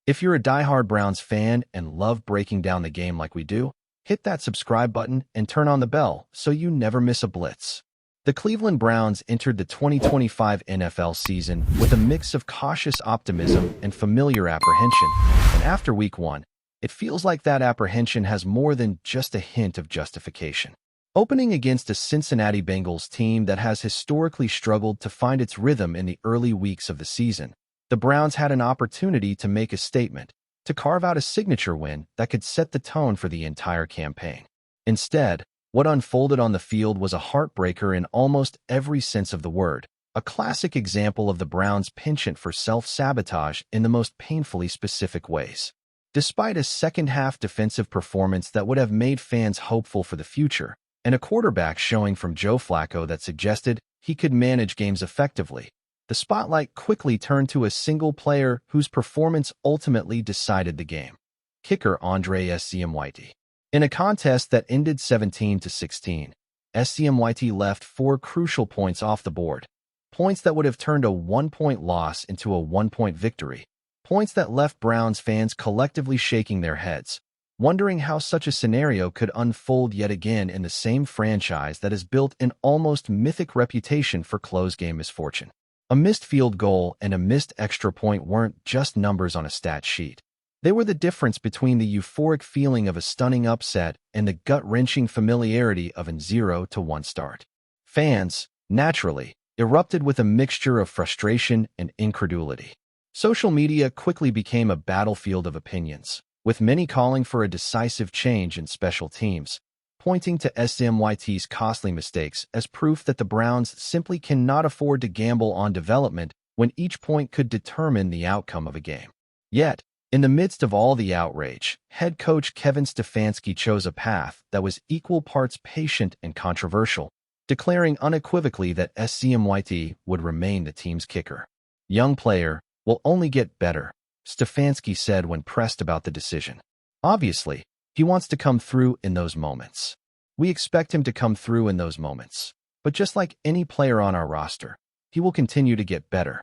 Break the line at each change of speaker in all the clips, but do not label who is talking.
If you're a diehard Browns fan and love breaking down the game like we do, hit that subscribe button and turn on the bell so you never miss a blitz. The Cleveland Browns entered the 2025 NFL season with a mix of cautious optimism and familiar apprehension, and after Week 1, it feels like that apprehension has more than just a hint of justification. Opening against a Cincinnati Bengals team that has historically struggled to find its rhythm in the early weeks of the season, the Browns had an opportunity to make a statement, to carve out a signature win that could set the tone for the entire campaign. Instead, what unfolded on the field was a heartbreaker in almost every sense of the word, a classic example of the Browns' penchant for self-sabotage in the most painfully specific ways. Despite a second-half defensive performance that would have made fans hopeful for the future, and a quarterback showing from Joe Flacco that suggested he could manage games effectively, the spotlight quickly turned to a single player whose performance ultimately decided the game: kicker Andre SCMYT. In a contest that ended 17-16, SCMYT left 4 crucial points off the board, points that would have turned a 1-point loss into a 1-point victory, points that left Browns fans collectively shaking their heads, wondering how such a scenario could unfold yet again in the same franchise that has built an almost mythic reputation for close-game misfortune. A missed field goal and a missed extra point weren't just numbers on a stat sheet. They were the difference between the euphoric feeling of a stunning upset and the gut-wrenching familiarity of a 0-1 start. Fans, naturally, erupted with a mixture of frustration and incredulity. Social media quickly became a battlefield of opinions, with many calling for a decisive change in special teams, pointing to SCMYT's costly mistakes as proof that the Browns simply cannot afford to gamble on development when each point could determine the outcome of a game. Yet, in the midst of all the outrage, head coach Kevin Stefanski chose a path that was equal parts patient and controversial, declaring unequivocally that SCMYT would remain the team's kicker. "Young player, will only get better," Stefanski said when pressed about the decision. Obviously, he wants to come through in those moments. We expect him to come through in those moments. But just like any player on our roster, he will continue to get better.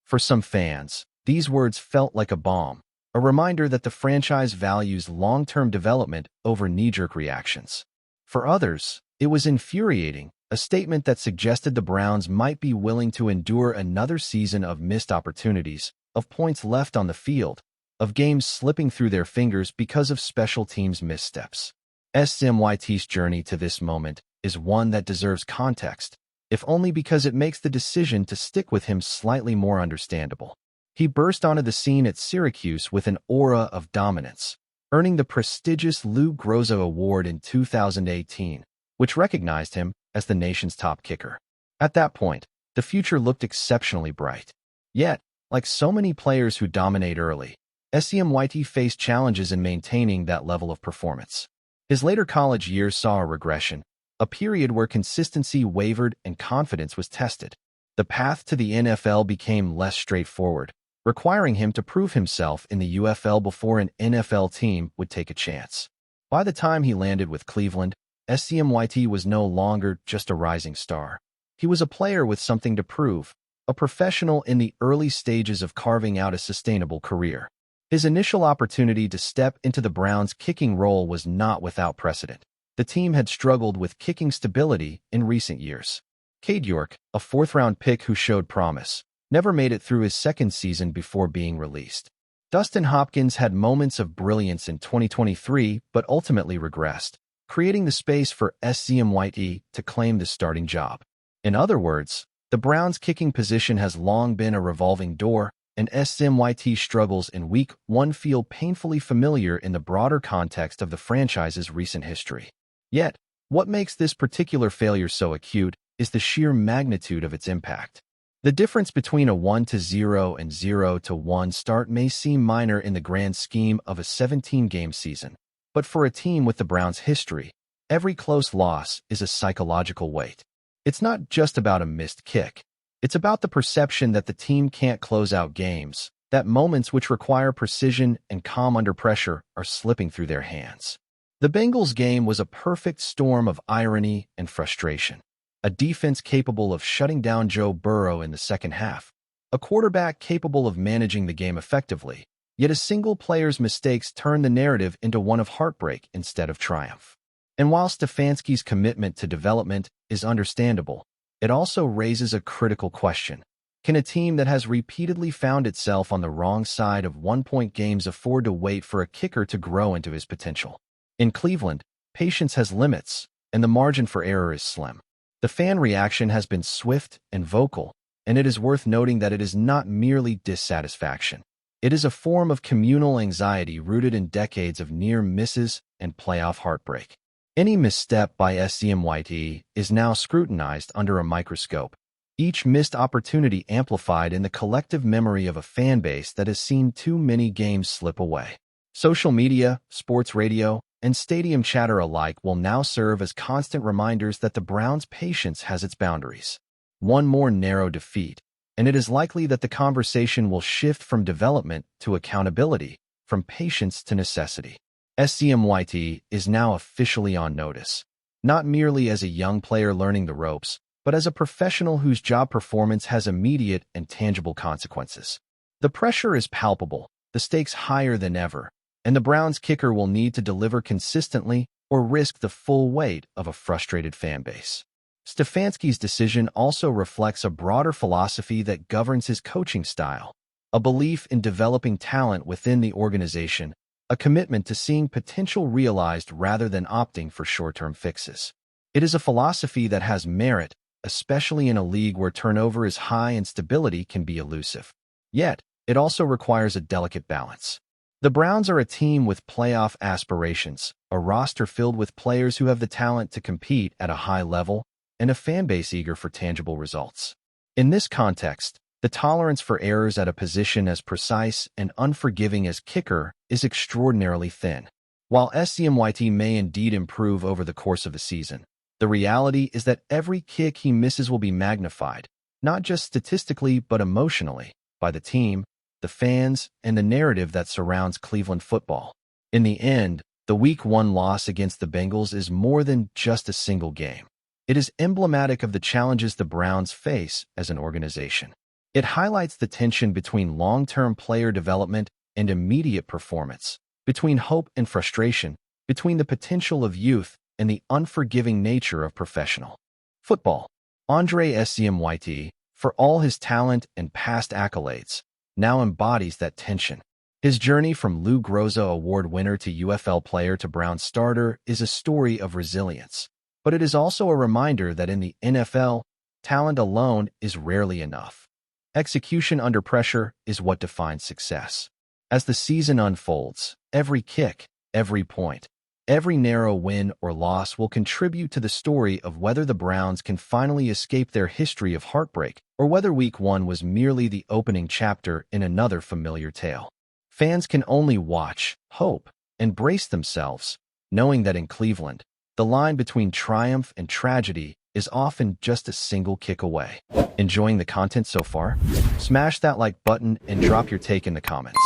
For some fans, these words felt like a balm, a reminder that the franchise values long-term development over knee-jerk reactions. For others, it was infuriating, a statement that suggested the Browns might be willing to endure another season of missed opportunities, of points left on the field, of games slipping through their fingers because of special teams' missteps. SCMYT's journey to this moment is one that deserves context, if only because it makes the decision to stick with him slightly more understandable. He burst onto the scene at Syracuse with an aura of dominance, earning the prestigious Lou Groza Award in 2018, which recognized him as the nation's top kicker. At that point, the future looked exceptionally bright. Yet, like so many players who dominate early, SCMYT faced challenges in maintaining that level of performance. His later college years saw a regression, a period where consistency wavered and confidence was tested. The path to the NFL became less straightforward, requiring him to prove himself in the UFL before an NFL team would take a chance. By the time he landed with Cleveland, SCMYT was no longer just a rising star. He was a player with something to prove, a professional in the early stages of carving out a sustainable career. His initial opportunity to step into the Browns' kicking role was not without precedent. The team had struggled with kicking stability in recent years. Cade York, a 4th-round pick who showed promise, never made it through his second season before being released. Dustin Hopkins had moments of brilliance in 2023 but ultimately regressed, creating the space for SCMYT to claim the starting job. In other words, the Browns' kicking position has long been a revolving door, and SCMYT's struggles in Week 1 feel painfully familiar in the broader context of the franchise's recent history. Yet, what makes this particular failure so acute is the sheer magnitude of its impact. The difference between a 1-0 and 0-1 start may seem minor in the grand scheme of a 17-game season, but for a team with the Browns' history, every close loss is a psychological weight. It's not just about a missed kick. It's about the perception that the team can't close out games, that moments which require precision and calm under pressure are slipping through their hands. The Bengals game was a perfect storm of irony and frustration. A defense capable of shutting down Joe Burrow in the second half, a quarterback capable of managing the game effectively, Yet a single player's mistakes turn the narrative into one of heartbreak instead of triumph. And while Stefanski's commitment to development is understandable, it also raises a critical question. Can a team that has repeatedly found itself on the wrong side of one-point games afford to wait for a kicker to grow into his potential? In Cleveland, patience has limits, and the margin for error is slim. The fan reaction has been swift and vocal, and it is worth noting that it is not merely dissatisfaction. It is a form of communal anxiety rooted in decades of near misses and playoff heartbreak. Any misstep by SCMYT is now scrutinized under a microscope, each missed opportunity amplified in the collective memory of a fan base that has seen too many games slip away. Social media, sports radio, and stadium chatter alike will now serve as constant reminders that the Browns' patience has its boundaries. One more narrow defeat, and it is likely that the conversation will shift from development to accountability, from patience to necessity. SCMYT is now officially on notice, not merely as a young player learning the ropes, but as a professional whose job performance has immediate and tangible consequences. The pressure is palpable, the stakes higher than ever, and the Browns kicker will need to deliver consistently or risk the full weight of a frustrated fan base. Stefanski's decision also reflects a broader philosophy that governs his coaching style, a belief in developing talent within the organization, a commitment to seeing potential realized rather than opting for short-term fixes. It is a philosophy that has merit, especially in a league where turnover is high and stability can be elusive. Yet, it also requires a delicate balance. The Browns are a team with playoff aspirations, a roster filled with players who have the talent to compete at a high level, and a fan base eager for tangible results. In this context, the tolerance for errors at a position as precise and unforgiving as kicker is extraordinarily thin. While SCMYT may indeed improve over the course of the season, the reality is that every kick he misses will be magnified, not just statistically but emotionally, by the team, the fans, and the narrative that surrounds Cleveland football. In the end, the Week 1 loss against the Bengals is more than just a single game. It is emblematic of the challenges the Browns face as an organization. It highlights the tension between long-term player development and immediate performance, between hope and frustration, between the potential of youth and the unforgiving nature of professional football. Andre SCMYT, for all his talent and past accolades, now embodies that tension. His journey from Lou Groza Award winner to UFL player to Browns starter is a story of resilience. But it is also a reminder that in the NFL, talent alone is rarely enough. Execution under pressure is what defines success. As the season unfolds, every kick, every point, every narrow win or loss will contribute to the story of whether the Browns can finally escape their history of heartbreak or whether Week 1 was merely the opening chapter in another familiar tale. Fans can only watch, hope, and brace themselves, knowing that in Cleveland, the line between triumph and tragedy is often just a single kick away. Enjoying the content so far? Smash that like button and drop your take in the comments.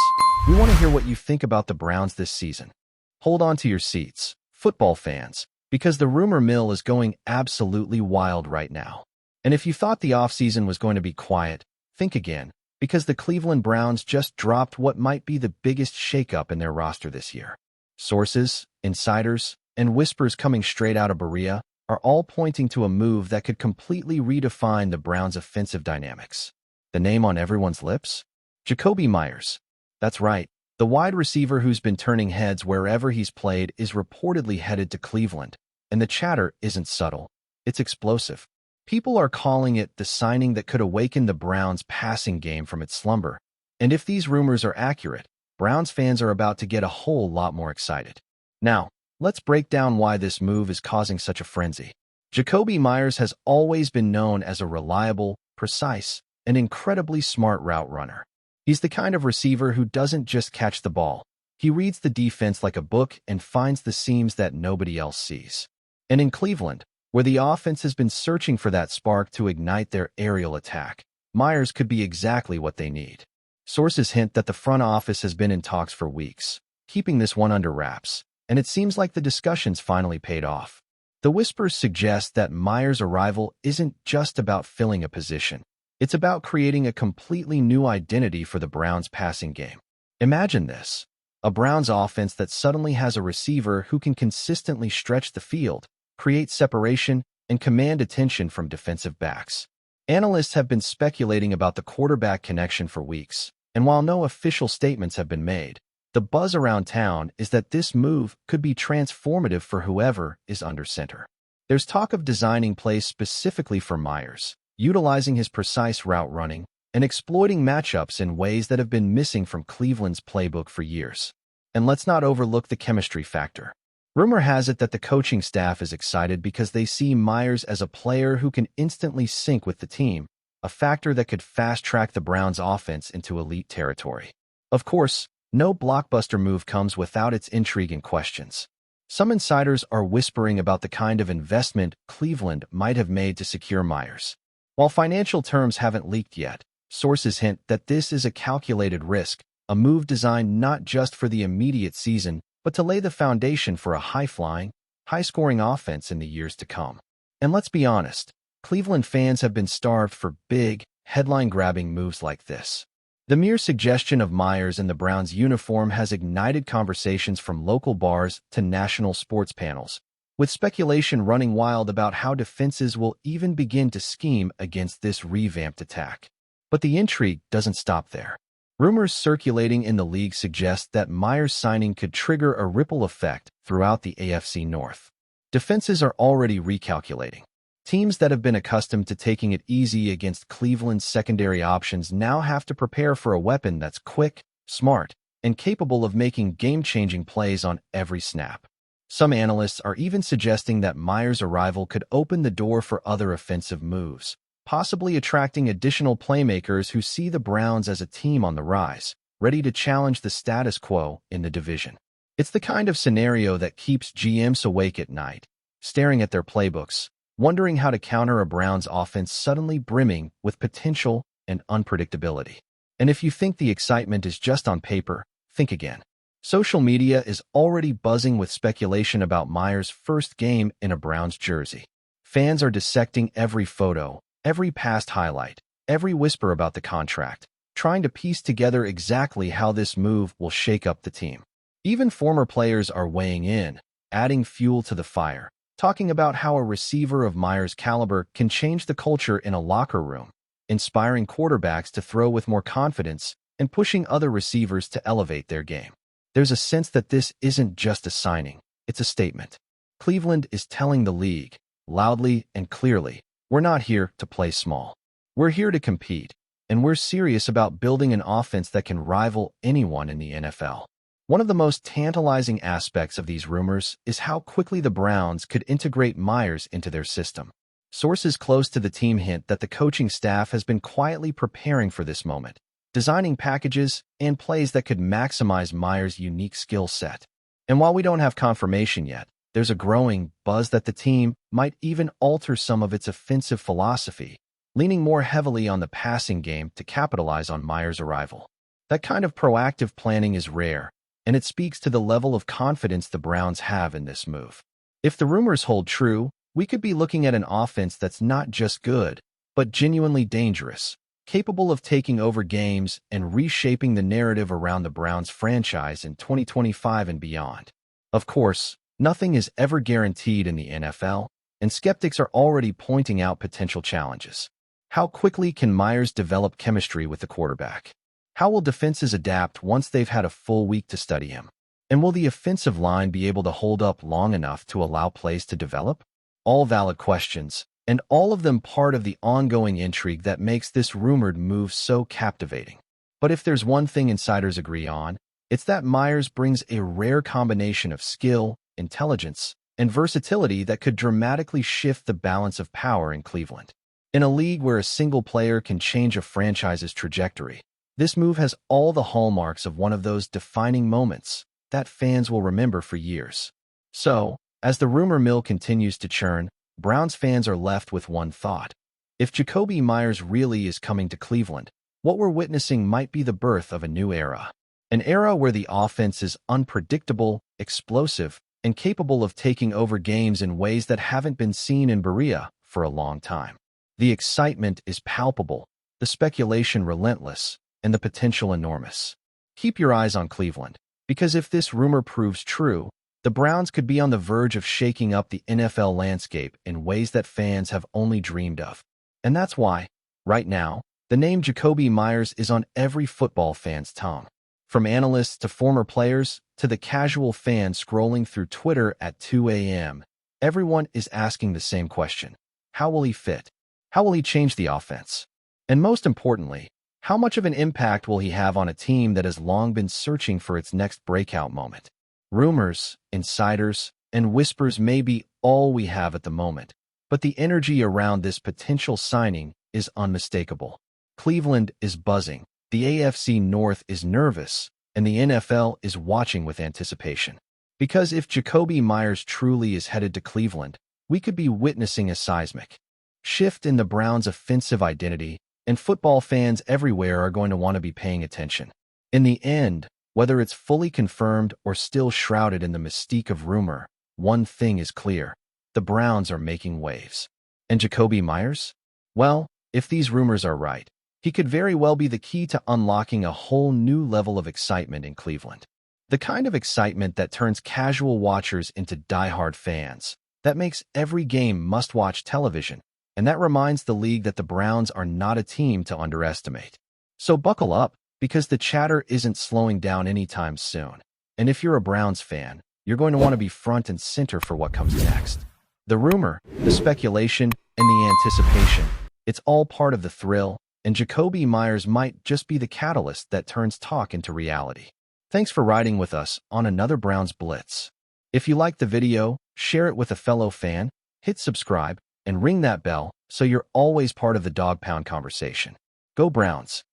We want to hear what you think about the Browns this season. Hold on to your seats, football fans, because the rumor mill is going absolutely wild right now. And if you thought the offseason was going to be quiet, think again, because the Cleveland Browns just dropped what might be the biggest shakeup in their roster this year. Sources, insiders, and whispers coming straight out of Berea are all pointing to a move that could completely redefine the Browns' offensive dynamics. The name on everyone's lips? JAKOBI Myers. That's right. The wide receiver who's been turning heads wherever he's played is reportedly headed to Cleveland, and the chatter isn't subtle. It's explosive. People are calling it the signing that could awaken the Browns' passing game from its slumber. And if these rumors are accurate, Browns fans are about to get a whole lot more excited. Now, let's break down why this move is causing such a frenzy. JAKOBI Myers has always been known as a reliable, precise, and incredibly smart route runner. He's the kind of receiver who doesn't just catch the ball. He reads the defense like a book and finds the seams that nobody else sees. And in Cleveland, where the offense has been searching for that spark to ignite their aerial attack, Myers could be exactly what they need. Sources hint that the front office has been in talks for weeks, keeping this one under wraps, and it seems like the discussions finally paid off. The whispers suggest that Myers' arrival isn't just about filling a position. It's about creating a completely new identity for the Browns' passing game. Imagine this: a Browns offense that suddenly has a receiver who can consistently stretch the field, create separation, and command attention from defensive backs. Analysts have been speculating about the quarterback connection for weeks, and while no official statements have been made, the buzz around town is that this move could be transformative for whoever is under center. There's talk of designing plays specifically for Myers, utilizing his precise route running, and exploiting matchups in ways that have been missing from Cleveland's playbook for years. And let's not overlook the chemistry factor. Rumor has it that the coaching staff is excited because they see Myers as a player who can instantly sync with the team, a factor that could fast-track the Browns' offense into elite territory. Of course, no blockbuster move comes without its intrigue and questions. Some insiders are whispering about the kind of investment Cleveland might have made to secure Myers. While financial terms haven't leaked yet, sources hint that this is a calculated risk, a move designed not just for the immediate season, but to lay the foundation for a high-flying, high-scoring offense in the years to come. And let's be honest, Cleveland fans have been starved for big, headline-grabbing moves like this. The mere suggestion of Myers in the Browns' uniform has ignited conversations from local bars to national sports panels, with speculation running wild about how defenses will even begin to scheme against this revamped attack. But the intrigue doesn't stop there. Rumors circulating in the league suggest that Myers' signing could trigger a ripple effect throughout the AFC North. Defenses are already recalculating. Teams that have been accustomed to taking it easy against Cleveland's secondary options now have to prepare for a weapon that's quick, smart, and capable of making game-changing plays on every snap. Some analysts are even suggesting that Myers' arrival could open the door for other offensive moves, possibly attracting additional playmakers who see the Browns as a team on the rise, ready to challenge the status quo in the division. It's the kind of scenario that keeps GMs awake at night, staring at their playbooks, wondering how to counter a Browns offense suddenly brimming with potential and unpredictability. And if you think the excitement is just on paper, think again. Social media is already buzzing with speculation about Myers' first game in a Browns jersey. Fans are dissecting every photo, every past highlight, every whisper about the contract, trying to piece together exactly how this move will shake up the team. Even former players are weighing in, adding fuel to the fire, talking about how a receiver of Myers' caliber can change the culture in a locker room, inspiring quarterbacks to throw with more confidence and pushing other receivers to elevate their game. There's a sense that this isn't just a signing, it's a statement. Cleveland is telling the league, loudly and clearly, we're not here to play small. We're here to compete, and we're serious about building an offense that can rival anyone in the NFL. One of the most tantalizing aspects of these rumors is how quickly the Browns could integrate Myers into their system. Sources close to the team hint that the coaching staff has been quietly preparing for this moment, designing packages and plays that could maximize Myers' unique skill set. And while we don't have confirmation yet, there's a growing buzz that the team might even alter some of its offensive philosophy, leaning more heavily on the passing game to capitalize on Myers' arrival. That kind of proactive planning is rare, and it speaks to the level of confidence the Browns have in this move. If the rumors hold true, we could be looking at an offense that's not just good, but genuinely dangerous, capable of taking over games and reshaping the narrative around the Browns franchise in 2025 and beyond. Of course, nothing is ever guaranteed in the NFL, and skeptics are already pointing out potential challenges. How quickly can Myers develop chemistry with the quarterback? How will defenses adapt once they've had a full week to study him? And will the offensive line be able to hold up long enough to allow plays to develop? All valid questions, and all of them part of the ongoing intrigue that makes this rumored move so captivating. But if there's one thing insiders agree on, it's that Myers brings a rare combination of skill, intelligence, and versatility that could dramatically shift the balance of power in Cleveland. In a league where a single player can change a franchise's trajectory, this move has all the hallmarks of one of those defining moments that fans will remember for years. So, as the rumor mill continues to churn, Browns fans are left with one thought. If JAKOBI Myers really is coming to Cleveland, what we're witnessing might be the birth of a new era. An era where the offense is unpredictable, explosive, and capable of taking over games in ways that haven't been seen in Berea for a long time. The excitement is palpable, the speculation relentless, and the potential enormous. keep your eyes on Cleveland, because if this rumor proves true, the Browns could be on the verge of shaking up the NFL landscape in ways that fans have only dreamed of. And that's why, right now, the name JAKOBI Myers is on every football fan's tongue. From analysts to former players to the casual fan scrolling through Twitter at 2 a.m., everyone is asking the same question. How will he fit? How will he change the offense? And most importantly, how much of an impact will he have on a team that has long been searching for its next breakout moment? Rumors, insiders, and whispers may be all we have at the moment, but the energy around this potential signing is unmistakable. Cleveland is buzzing, the AFC North is nervous, and the NFL is watching with anticipation. Because if JAKOBI Myers truly is headed to Cleveland, we could be witnessing a seismic shift in the Browns' offensive identity, and football fans everywhere are going to want to be paying attention. In the end, whether it's fully confirmed or still shrouded in the mystique of rumor, one thing is clear. The Browns are making waves. And JAKOBI Myers? Well, if these rumors are right, he could very well be the key to unlocking a whole new level of excitement in Cleveland. The kind of excitement that turns casual watchers into diehard fans, that makes every game must-watch television, and that reminds the league that the Browns are not a team to underestimate. So buckle up, because the chatter isn't slowing down anytime soon. And if you're a Browns fan, you're going to want to be front and center for what comes next. The rumor, the speculation, and the anticipation, it's all part of the thrill, and JAKOBI Myers might just be the catalyst that turns talk into reality. Thanks for riding with us on another Browns Blitz. If you liked the video, share it with a fellow fan, hit subscribe, and ring that bell so you're always part of the Dawg Pound conversation. Go Browns!